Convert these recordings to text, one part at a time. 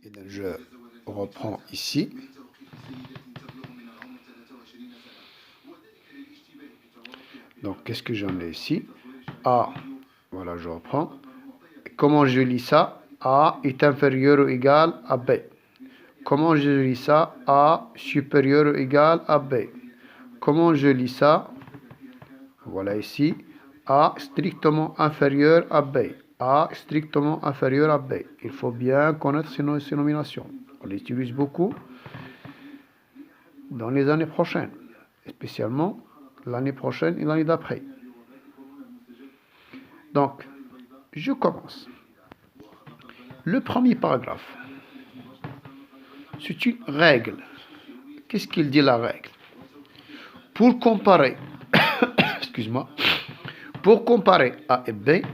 Et donc, je reprends ici. Donc, qu'est-ce que j'en ai ici? A, voilà, je reprends. Comment je lis ça? A est inférieur ou égal à B. Comment je lis ça? A supérieur ou égal à B. Comment je lis ça? Voilà ici. A strictement inférieur à B. A strictement inférieur à B. Il faut bien connaître ces nominations. On les utilise beaucoup dans les années prochaines, spécialement l'année prochaine et l'année d'après. Donc, je commence. Le premier paragraphe, c'est une règle. Qu'est-ce qu'il dit la règle? Pour comparer, excuse-moi, pour comparer A et B,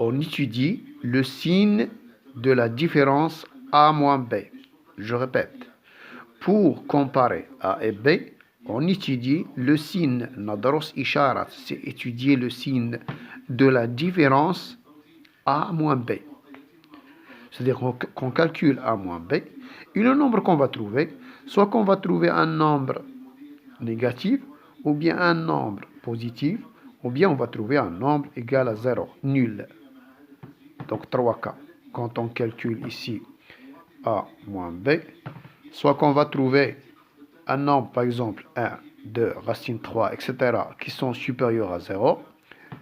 on étudie le signe de la différence A moins B. Je répète, pour comparer A et B, on étudie le signe, nadros isharat, c'est étudier le signe de la différence A moins B. C'est-à-dire qu'on calcule A moins B, et le nombre qu'on va trouver, soit qu'on va trouver un nombre négatif, ou bien un nombre positif, ou bien on va trouver un nombre égal à 0, nul. Donc 3 cas. Quand on calcule ici A moins B, soit qu'on va trouver un nombre, par exemple 1, 2, racine 3, etc., qui sont supérieurs à 0,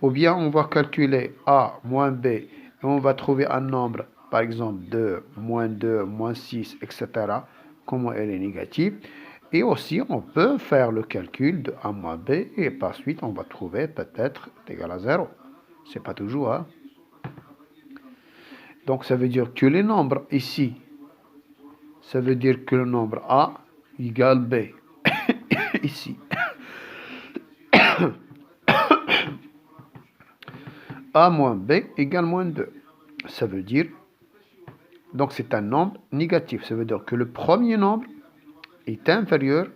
ou bien on va calculer A moins B, et on va trouver un nombre, par exemple 2, moins 6, etc., comment elle est négative. Et aussi, on peut faire le calcul de A moins B, et par suite, on va trouver peut-être égal à 0. C'est pas toujours, hein. Donc, ça veut dire que les nombres ici, ça veut dire que le nombre A égale B. Ici. A moins B égale moins 2. Ça veut dire, donc c'est un nombre négatif. Ça veut dire que le premier nombre est inférieur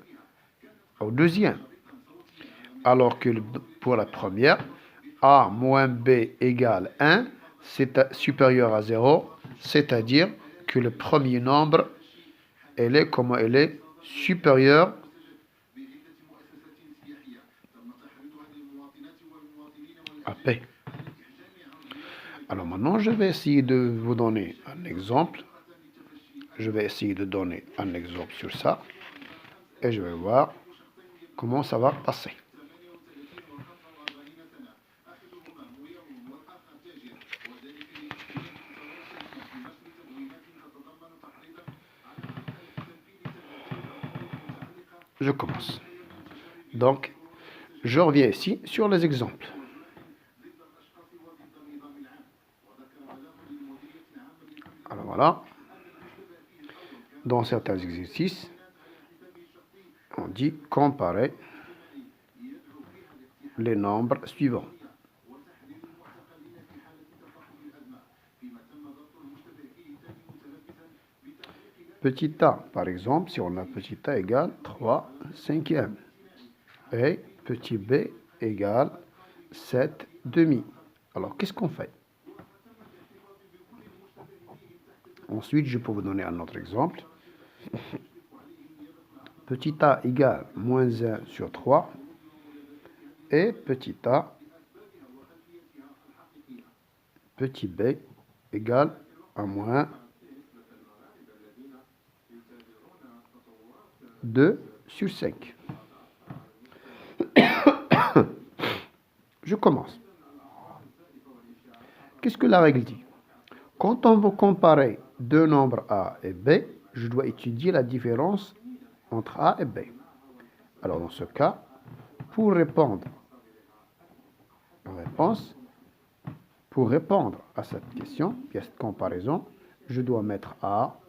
au deuxième. Alors que pour la première, A moins B égale 1, c'est supérieur à 0, c'est-à-dire que le premier nombre, elle est supérieure à P. Alors maintenant, je vais essayer de vous donner un exemple. Je vais essayer de donner un exemple sur ça. Et je vais voir comment ça va passer. Je commence. Donc, je reviens ici sur les exemples. Alors voilà. Dans certains exercices, on dit comparer les nombres suivants. Petit a, par exemple, si on a petit a égale 3 cinquièmes. Et petit b égale 7 demi. Alors, qu'est-ce qu'on fait? Ensuite, je peux vous donner un autre exemple. Petit a égale moins 1 sur 3. Et petit a, petit b égale à moins 2 sur 5. Je commence. Qu'est-ce que la règle dit? Quand on veut comparer deux nombres A et B, je dois étudier la différence entre A et B. Alors dans ce cas, pour répondre à cette question, à cette comparaison, je dois mettre A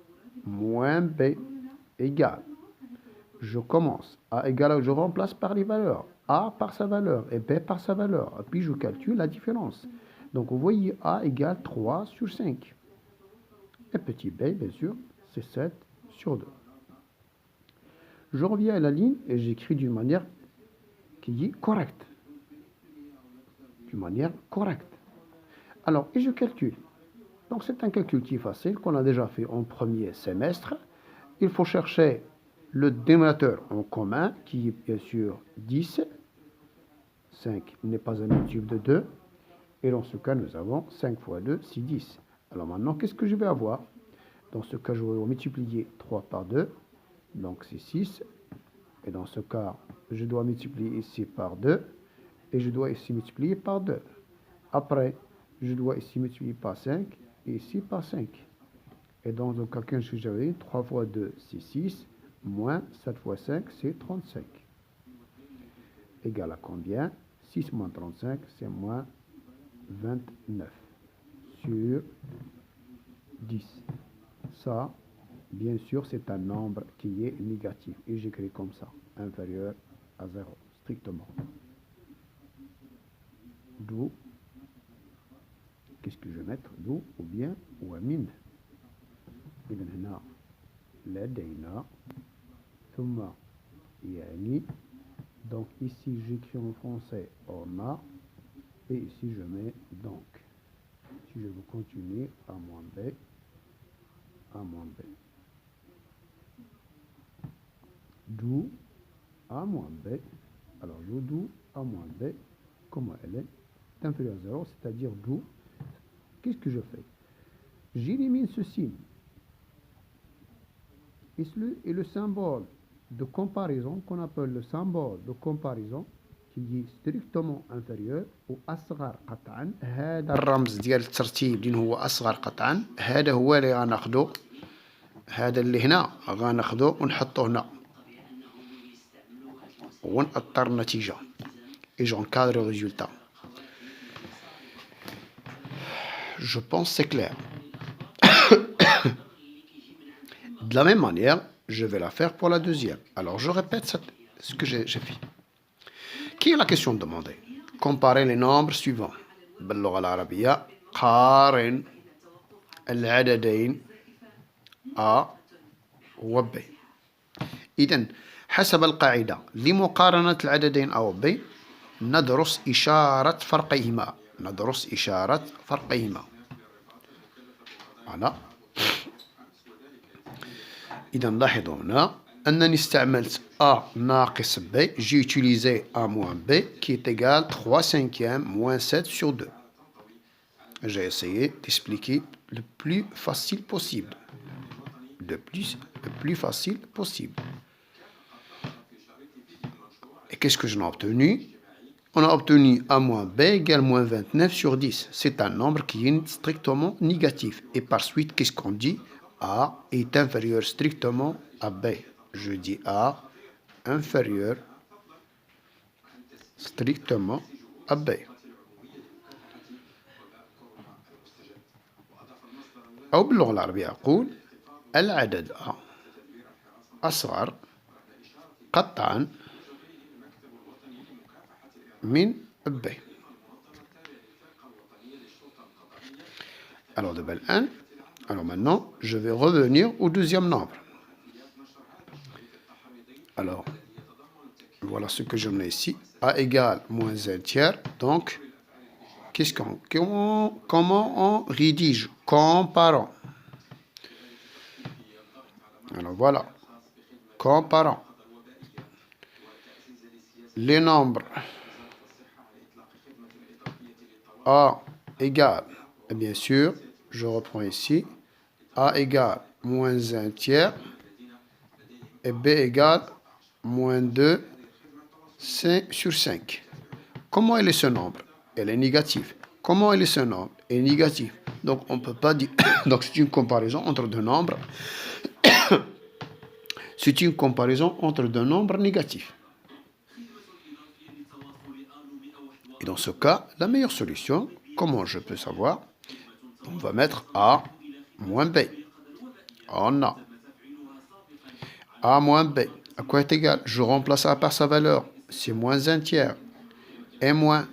moins B égale. Je commence. A égale, je remplace par les valeurs. A par sa valeur et B par sa valeur. Et puis je calcule la différence. Donc vous voyez, A égale 3 sur 5. Et petit b, bien sûr, c'est 7 sur 2. Je reviens à la ligne et j'écris d'une manière qui est correcte. D'une manière correcte. Alors, et je calcule. Donc c'est un calcul qui est facile, qu'on a déjà fait en premier semestre. Il faut chercher le dénominateur en commun, qui est bien sûr 10. 5 n'est pas un multiple de 2. Et dans ce cas, nous avons 5 fois 2, c'est 10. Alors maintenant, qu'est-ce que je vais avoir? Dans ce cas, je vais multiplier 3 par 2. Donc c'est 6. Et dans ce cas, je dois multiplier ici par 2. Et je dois ici multiplier par 2. Après, je dois ici multiplier par 5. Et ici par 5. Et dans le calcul que j'avais, 3 fois 2, c'est 6. Moins 7 fois 5, c'est 35. Égal à combien? 6 moins 35, c'est moins 29 sur 10. Ça, bien sûr, c'est un nombre qui est négatif. Et j'écris comme ça, inférieur à 0, strictement. D'où, qu'est-ce que je vais mettre? D'où ou bien ou amine. إذن هنا لدينا ثم يعني. Donc ici j'écris en français on a et ici je mets donc. Si je veux continuer A moins B, A moins B. D'où A moins B. Alors d'où A moins B, comment elle est inférieure à 0, c'est-à-dire d'où. Qu'est-ce que je fais? J'élimine ce signe. Et le symbole de comparaison qu'on appelle le symbole de comparaison qui est strictement inférieur au أصغر قطعا. هذا الرمز ديال الترتيب اللي هو أصغر قطعا، هذا هو اللي غناخدو، هذا اللي هنا غناخدو ونحطو هنا ونأطر النتيجة et j'encadre le résultat. Je pense c'est clair. De la même manière, je vais la faire pour la deuxième. Alors, je répète ce que j'ai fait. Qui est la question demandée? Comparer les nombres suivants. باللغة العربية قارن العددين A و B. إذن حسب القاعدة لمقارنة العددين A و B ندرس إشارة فرقهما. ندرس إشارة فرقهما. voilà. إذا لاحظوا هنا أنني استعملت A ناقص B. J'ai utilisé A moins B qui est égal 3 cinquièmes moins 7 sur 2. J'ai essayé d'expliquer le plus facile possible. Le plus facile possible. Et qu'est-ce que j'en ai obtenu? On a obtenu A moins B égale moins 29 sur 10. C'est un nombre qui est strictement négatif. Et par suite, qu'est-ce qu'on dit? A est inférieur strictement à B. Je dis A inférieur strictement à B. أو باللغة العربية أقول العدد A أصغر قطعا من B. Alors de bel 1. Alors maintenant, je vais revenir au deuxième nombre. Alors, voilà ce que je mets ici. A égale moins 1 tiers. Donc, comment on rédige? Comparons. Alors voilà. Comparons. Les nombres A égale, et bien sûr, je reprends ici, A égale moins 1 tiers et B égale moins 2 sur 5. Comment est ce nombre? Elle est négative. Comment est ce nombre? Elle est négative. Donc on ne peut pas dire. Donc c'est une comparaison entre deux nombres. C'est une comparaison entre deux nombres négatifs. Et dans ce cas, la meilleure solution, comment je peux savoir? On va mettre A moins B. On a A moins B. À quoi est égal? Je remplace A par sa valeur. C'est moins 1 tiers. Et moins.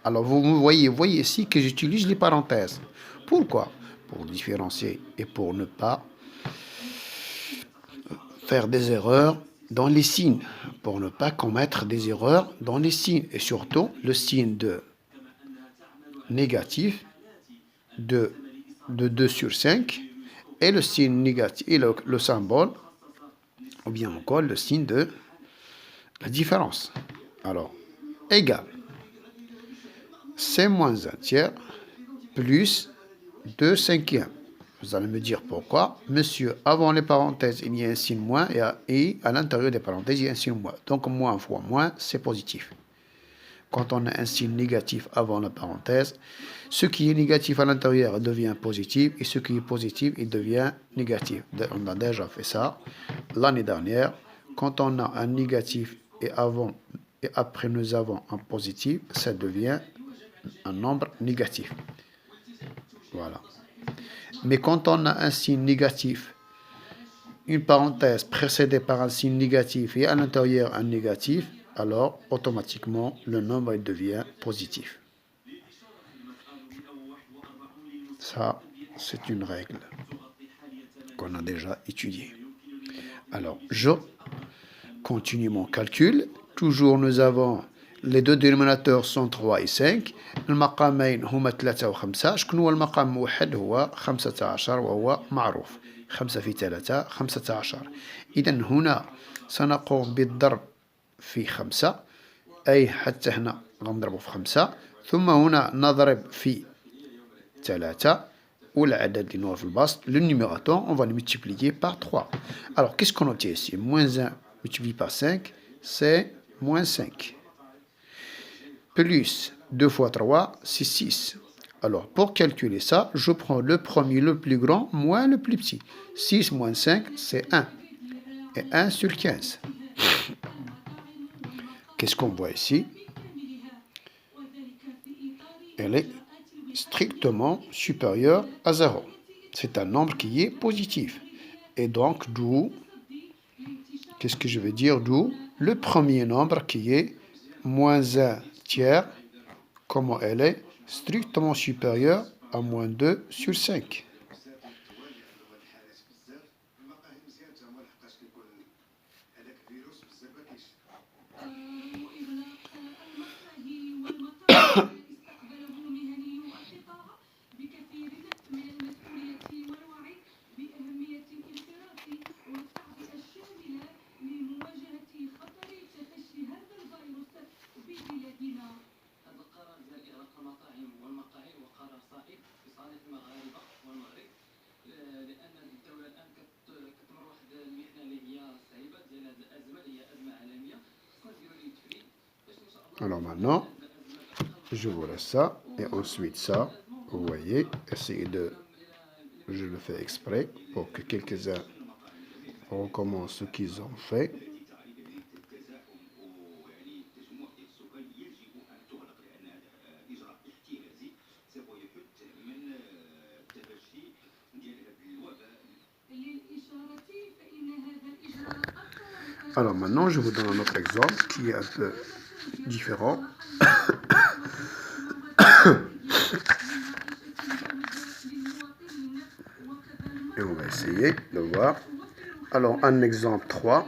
Alors vous voyez ici que j'utilise les parenthèses. Pourquoi? Pour différencier et pour ne pas faire des erreurs dans les signes. Pour ne pas commettre des erreurs dans les signes. Et surtout, le signe de négatif, de de 2 sur 5 et le signe négatif et le symbole, ou bien encore le signe de la différence. Alors, égal, c'est moins 1 tiers plus 2 cinquièmes. Vous allez me dire pourquoi. Monsieur, avant les parenthèses, il y a un signe moins et à l'intérieur des parenthèses, il y a un signe moins. Donc, moins fois moins, c'est positif. Quand on a un signe négatif avant la parenthèse, ce qui est négatif à l'intérieur devient positif et ce qui est positif, il devient négatif. On a déjà fait ça l'année dernière. Quand on a un négatif et avant et après nous avons un positif, ça devient un nombre négatif. Voilà. Mais quand on a un signe négatif, une parenthèse précédée par un signe négatif et à l'intérieur un négatif, alors automatiquement le nombre devient positif. Ça, c'est une règle qu'on a déjà étudiée. Alors, je continue mon calcul. Toujours nous avons les deux dénominateurs sont 3 et 5. المقامين هما 3 و5. شكون هو المقام واحد؟ هو 15 وهو معروف. 5 في 3 15. إذا هنا سنقوم بالضرب في 5 أي حتى هنا غنضربه في 5 ثم هنا نضرب في 3 والعدد اللي هو في البسط le numérateur on va le multiplier par 3. Alors qu'est-ce qu'on obtient ici? Moins 1 multiplié par 5 c'est moins 5. Plus 2 fois 3, c'est 6. Alors, pour calculer ça, je prends le premier, le plus grand, moins le plus petit. 6 moins 5, c'est 1. Et 1 sur 15. Qu'est-ce qu'on voit ici? Elle est strictement supérieure à 0. C'est un nombre qui est positif. Et donc, d'où, qu'est-ce que je veux dire? D'où le premier nombre qui est moins 1 tiers, comment elle est strictement supérieure à moins 2 sur 5. Alors maintenant, je vous laisse ça, et ensuite ça, vous voyez, essayez de, je le fais exprès, pour que quelques-uns recommencent ce qu'ils ont fait. Alors maintenant, je vous donne un autre exemple qui est un peu différent. Et on va essayer de voir. Alors, un exemple 3.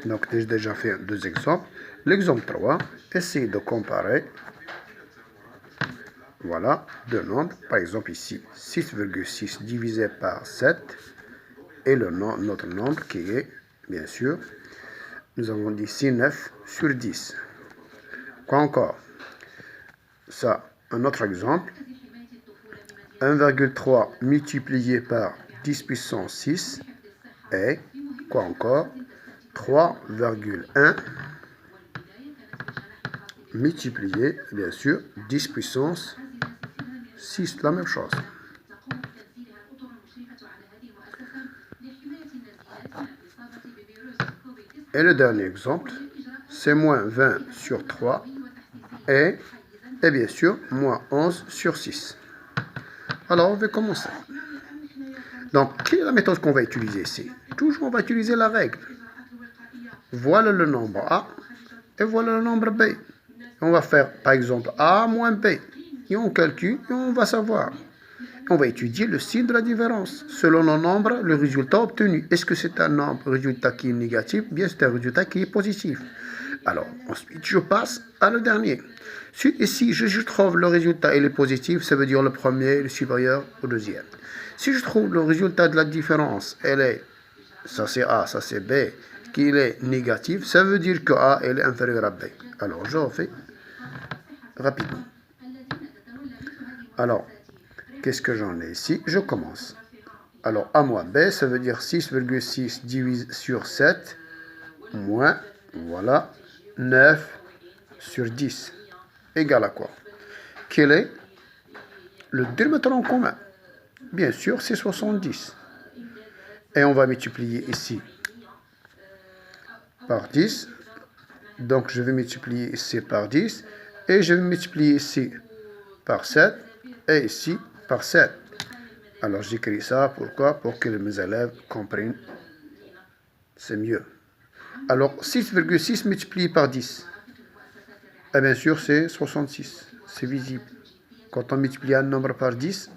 Donc, j'ai déjà fait 2 exemples. L'exemple 3, essayez de comparer. Voilà, 2 nombres. Par exemple, ici, 6,6 divisé par 7. Et notre nombre qui est, bien sûr, nous avons dit 6,9 sur 10. Quoi encore? Ça, un autre exemple. 1,3 multiplié par 10 puissance 6 est, quoi encore? 3,1 multiplié, bien sûr, 10 puissance 6, la même chose. Et le dernier exemple, c'est moins 20 sur 3 et bien sûr, moins 11 sur 6. Alors, on va commencer. Donc, quelle est la méthode qu'on va utiliser ici? Toujours, on va utiliser la règle. Voilà le nombre A et voilà le nombre B. On va faire, par exemple, A moins B. Et on calcule et on va savoir. On va étudier le signe de la différence. Selon le nombre, le résultat obtenu. Est-ce que c'est un nombre résultat qui est négatif? Bien, c'est un résultat qui est positif. Alors, ensuite, je passe à le dernier. Si ici, je trouve le résultat, il est positif, ça veut dire le premier est supérieur au deuxième. Si je trouve le résultat de la différence, elle est, ça c'est A, ça c'est B, qu'il est négatif, ça veut dire que A elle est inférieur à B. Alors, je refais rapidement. Alors, qu'est-ce que j'en ai ici? Je commence. Alors, A moins B, ça veut dire 6,6 divisé sur 7, moins, voilà, 9 sur 10, égale à quoi? Quel est le dénominateur en commun? Bien sûr, c'est 70. Et on va multiplier ici par 10. Donc, je vais multiplier ici par 10. Et je vais multiplier ici par 7. Et ici par 7. Alors, j'écris ça. Pourquoi? Pour que mes élèves comprennent. C'est mieux. Alors, 6,6 multiplié par 10. Et bien sûr, c'est 66. C'est visible. Quand on multiplie un nombre par 10,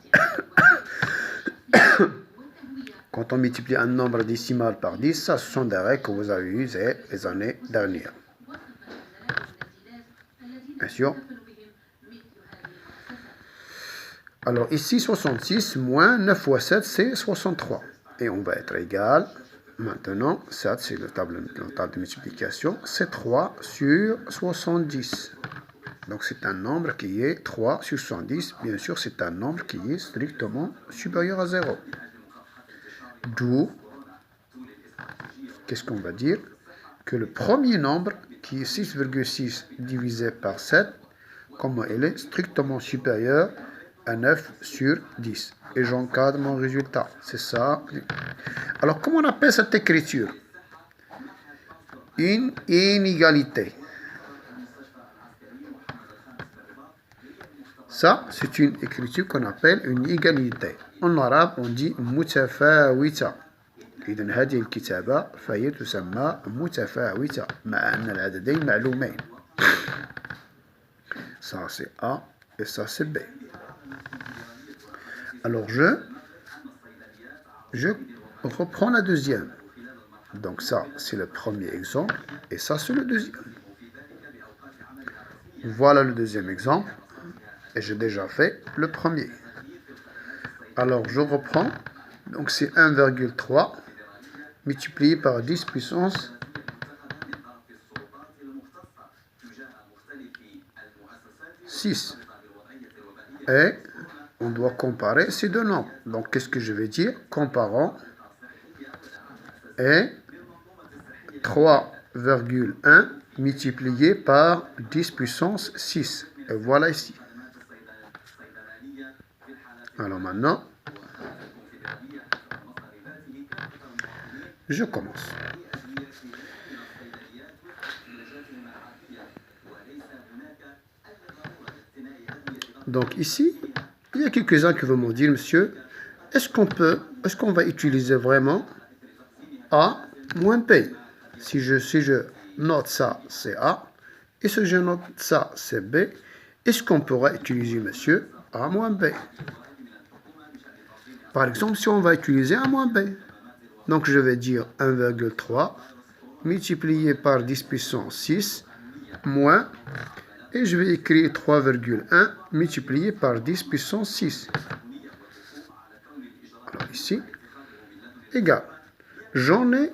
quand on multiplie un nombre décimal par 10, ça, ce sont des règles que vous avez eues les années dernières. Bien sûr. Alors ici, 66 moins 9 fois 7, c'est 63. Et on va être égal. Maintenant, 7, c'est la table de multiplication. C'est 3 sur 70. Donc c'est un nombre qui est 3 sur 70. Bien sûr, c'est un nombre qui est strictement supérieur à 0. D'où, qu'est-ce qu'on va dire? Que le premier nombre, qui est 6,6 divisé par 7, comme il est strictement supérieur à 9 sur 10. Et j'encadre mon résultat. C'est ça. Alors, comment on appelle cette écriture? Une inégalité. Ça, c'est une écriture qu'on appelle une égalité. En arabe, on dit متفاوتة. إذن هذه الكتابة فهي تسمى متفاوتة مع أن العددين معلومين. Ça, c'est A et ça, c'est B. Alors, je reprends la deuxième. Donc, ça, c'est le premier exemple. Et ça, c'est le deuxième. Voilà le deuxième exemple. Et j'ai déjà fait le premier. Alors, je reprends. Donc, c'est 1,3 multiplié par 10 puissance 6. Et on doit comparer ces deux nombres. Donc, qu'est-ce que je vais dire? Comparons. Et 3,1 multiplié par 10 puissance 6. Et voilà ici. Alors maintenant, je commence. Donc ici, il y a quelques-uns qui vont me dire, monsieur, est-ce qu'on va utiliser vraiment A moins B? Si je note ça, c'est A, et si je note ça, c'est B, est-ce qu'on pourra utiliser, monsieur, A moins B? Par exemple, si on va utiliser A moins B, donc je vais dire 1,3 multiplié par 10 puissance 6 moins, et je vais écrire 3,1 multiplié par 10 puissance 6. Alors ici, égal.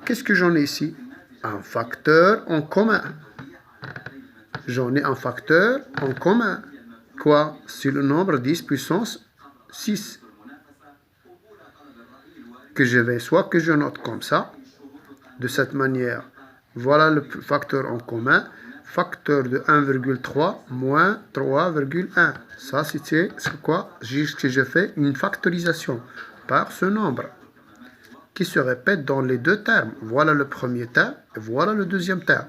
Qu'est-ce que j'en ai ici? Un facteur en commun. J'en ai un facteur en commun. Quoi? C'est le nombre 10 puissance 6. Que je vais soit que je note comme ça, de cette manière. Voilà le facteur en commun. Facteur de 1,3 moins 3,1. Ça, c'est quoi? Juste que je fais une factorisation par ce nombre qui se répète dans les deux termes. Voilà le premier terme et voilà le deuxième terme.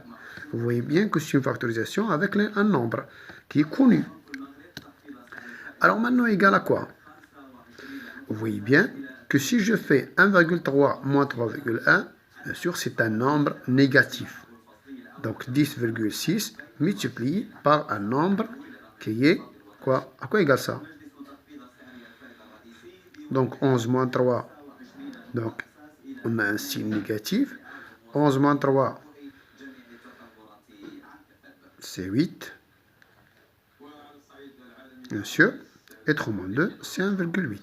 Vous voyez bien que c'est une factorisation avec un nombre qui est connu. Alors maintenant, égal à quoi? Vous voyez bien que si je fais 1,3 moins 3,1, bien sûr, c'est un nombre négatif. Donc 10,6 multiplié par un nombre qui est quoi? À quoi égale ça? Donc 11 moins 3. Donc on a un signe négatif. 11 moins 3, c'est 8. bien sûr, et 3 moins 2, c'est 1,8.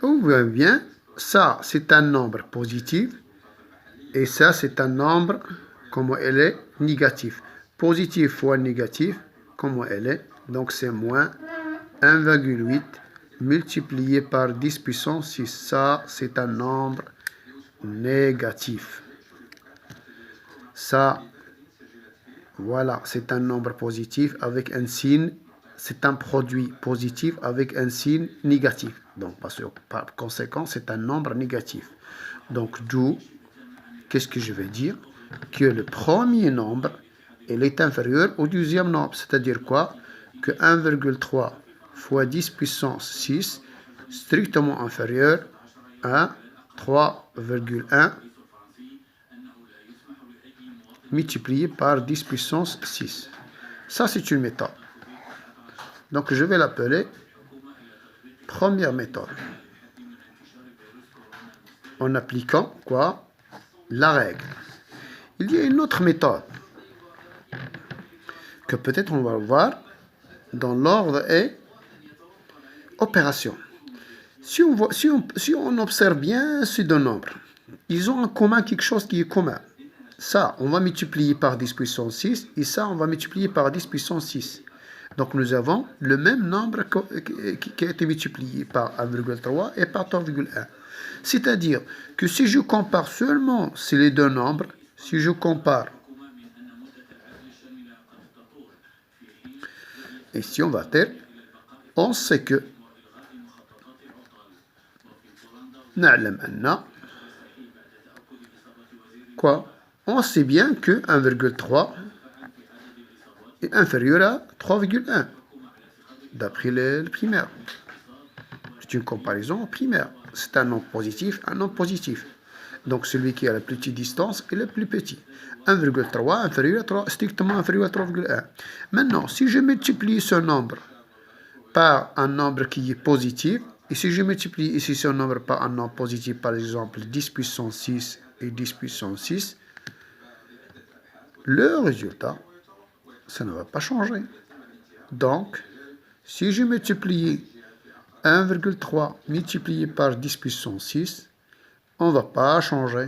Vous voyez bien, ça, c'est un nombre positif, et ça, c'est un nombre, comment elle est, négatif. Positif fois négatif, comment elle est, donc c'est moins 1,8 multiplié par 10 puissance 6. Ça, c'est un nombre négatif. Ça, voilà, c'est un nombre positif avec un signe, c'est un produit positif avec un signe négatif. Donc, par conséquent, c'est un nombre négatif. Donc, d'où, qu'est-ce que je vais dire? Que le premier nombre, il est inférieur au deuxième nombre. C'est-à-dire quoi? Que 1,3 fois 10 puissance 6, strictement inférieur à 3,1 multiplié par 10 puissance 6. Ça, c'est une méthode. Donc, je vais l'appeler première méthode. En appliquant quoi? La règle. Il y a une autre méthode que peut-être on va voir dans l'ordre et opération. Si on observe bien ces deux nombres, ils ont en commun quelque chose qui est commun. Ça, on va multiplier par 10 puissance 6, et ça, on va multiplier par 10 puissance 6. Donc, nous avons le même nombre qui a été multiplié par 1,3 et par 3,1. C'est-à-dire que si je compare seulement ces deux nombres, si je compare, ici on va faire, on sait que نعلم أن quoi? On sait bien que 1,3 est inférieur à 3,1 d'après le primaire. C'est une comparaison primaire. C'est un nombre positif, un nombre positif. Donc celui qui a la plus petite distance est le plus petit. 1,3 inférieur à 3, strictement inférieur à 3,1. Maintenant, si je multiplie ce nombre par un nombre qui est positif, et si je multiplie ici ce nombre par un nombre positif, par exemple 10 puissance 6 et 10 puissance 6, le résultat, ça ne va pas changer. Donc, si je multiplie 1,3 multiplié par 10 puissance 6, on ne va pas changer.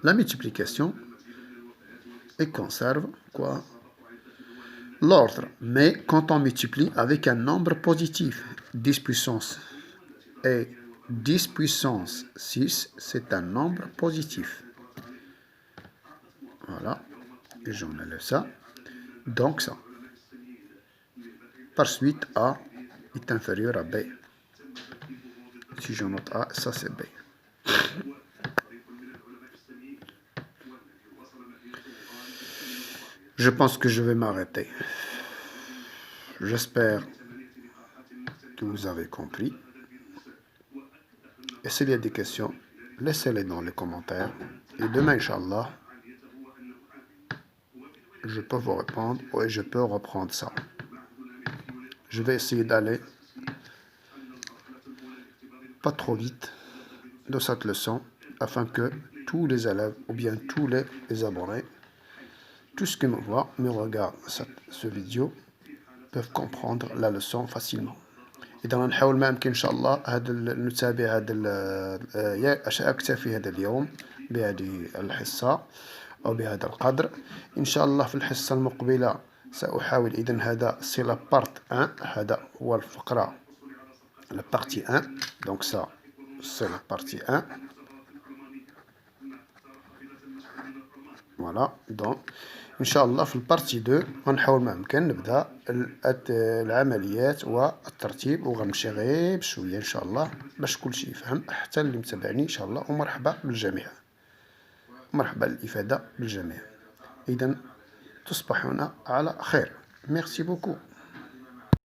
La multiplication et conserve quoi? L'ordre. Mais quand on multiplie avec un nombre positif, 10 puissance et 10 puissance 6, c'est un nombre positif. Voilà. Et j'enlève ça. Donc ça. Par suite, A est inférieur à B. Si je note A, ça c'est B. Je pense que je vais m'arrêter. J'espère que vous avez compris. Et s'il y a des questions, laissez-les dans les commentaires. Et demain, Inch'Allah, je peux vous répondre et je peux reprendre ça. Je vais essayer d'aller pas trop vite de cette leçon afin que tous les élèves ou bien tous les abonnés, tous ceux qui me voient, me regardent ce vidéo, peuvent comprendre la leçon facilement. إذا نحاول ما يمكن إن شاء الله نتابع أكتفي هذا اليوم بهذه الحصة أو بهذا القدر. إن شاء الله في الحصة المقبلة سأحاول. إذن هذا سي لا بارت 1، هذا هو الفقرة لا بارتي 1. دونك سا سي لا بارتي 1. فوالا دونك إن شاء الله في البارتي 2 غنحاول ما يمكن نبدأ العمليات والترتيب، وغنمشي غير بشوية إن شاء الله باش كلشي يفهم، حتى اللي متابعني إن شاء الله. ومرحبا بالجميع، مرحبا الإفادة بالجميع. إذن تصبحون على خير. ميرسي بوكو.